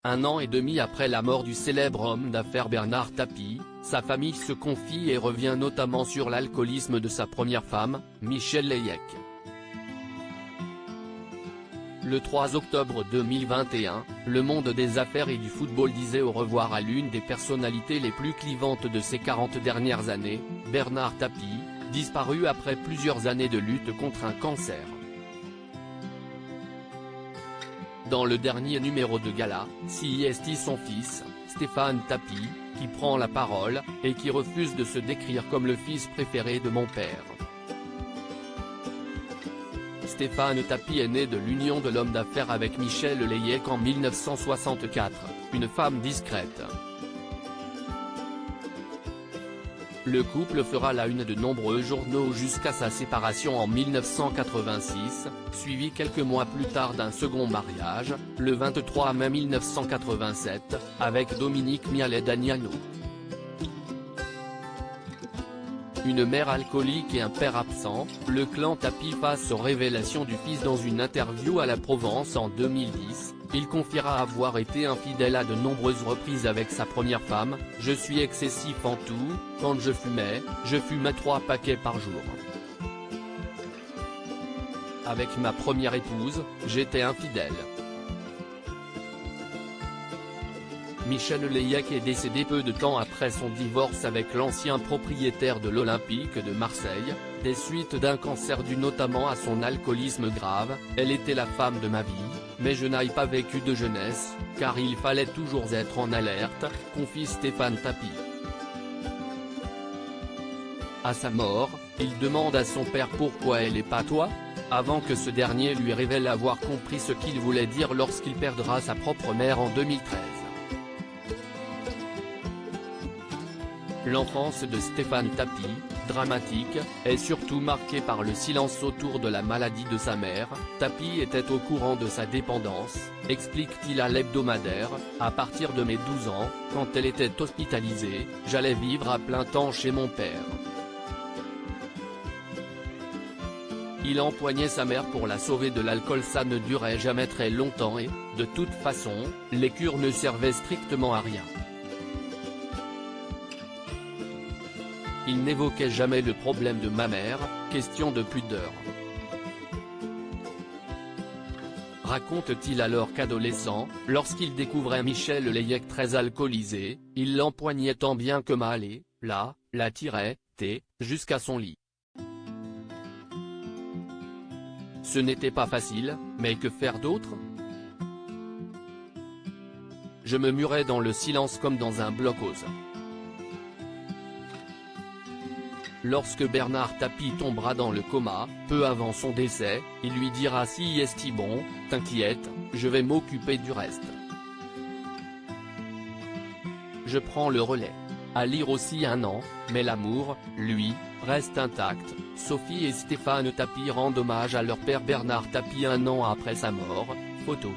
1 an et demi après la mort du célèbre homme d'affaires Bernard Tapie, sa famille se confie et revient notamment sur l'alcoolisme de sa première femme, Michèle Leyec. Le 3 octobre 2021, le monde des affaires et du football disait au revoir à l'une des personnalités les plus clivantes de ces 40 dernières années, Bernard Tapie, disparu après plusieurs années de lutte contre un cancer. Dans le dernier numéro de Gala, c'est son fils, Stéphane Tapie, qui prend la parole, et qui refuse de se décrire comme le fils préféré de mon père. Stéphane Tapie est né de l'union de l'homme d'affaires avec Michèle Leyec en 1964, une femme discrète. Le couple fera la une de nombreux journaux jusqu'à sa séparation en 1986, suivi quelques mois plus tard d'un second mariage, le 23 mai 1987, avec Dominique Mialet-Damiano. Une mère alcoolique et un père absent, le clan Tapie face aux révélations du fils. Dans une interview à la Provence en 2010, il confiera avoir été infidèle à de nombreuses reprises avec sa première femme. « Je suis excessif en tout, quand je fumais 3 paquets par jour. Avec ma première épouse, j'étais infidèle. » Michèle Leyec est décédée peu de temps après son divorce avec l'ancien propriétaire de l'Olympique de Marseille, des suites d'un cancer dû notamment à son alcoolisme grave. « Elle était la femme de ma vie, mais je n'ai pas vécu de jeunesse, car il fallait toujours être en alerte », confie Stéphane Tapie. À sa mort, il demande à son père pourquoi elle et pas toi, avant que ce dernier lui révèle avoir compris ce qu'il voulait dire lorsqu'il perdra sa propre mère en 2013. L'enfance de Stéphane Tapie, dramatique, est surtout marquée par le silence autour de la maladie de sa mère. Tapie était au courant de sa dépendance, explique-t-il à l'hebdomadaire. « À partir de mes 12 ans, quand elle était hospitalisée, j'allais vivre à plein temps chez mon père. Il empoignait sa mère pour la sauver de l'alcool. Ça ne durait jamais très longtemps et, de toute façon, les cures ne servaient strictement à rien. Il n'évoquait jamais le problème de ma mère, question de pudeur. » Raconte-t-il alors qu'adolescent, lorsqu'il découvrait Michèle Leyec très alcoolisée, il l'empoignait tant bien que mal et, la tirait, jusqu'à son lit. Ce n'était pas facile, mais que faire d'autre ? Je me murais dans le silence comme dans un blockhaus. Lorsque Bernard Tapie tombera dans le coma, peu avant son décès, il lui dira « Si est bon, t'inquiète, je vais m'occuper du reste. Je prends le relais. » À lire aussi 1 an, mais l'amour, lui, reste intact. Sophie et Stéphane Tapie rendent hommage à leur père Bernard Tapie 1 an après sa mort. Photo.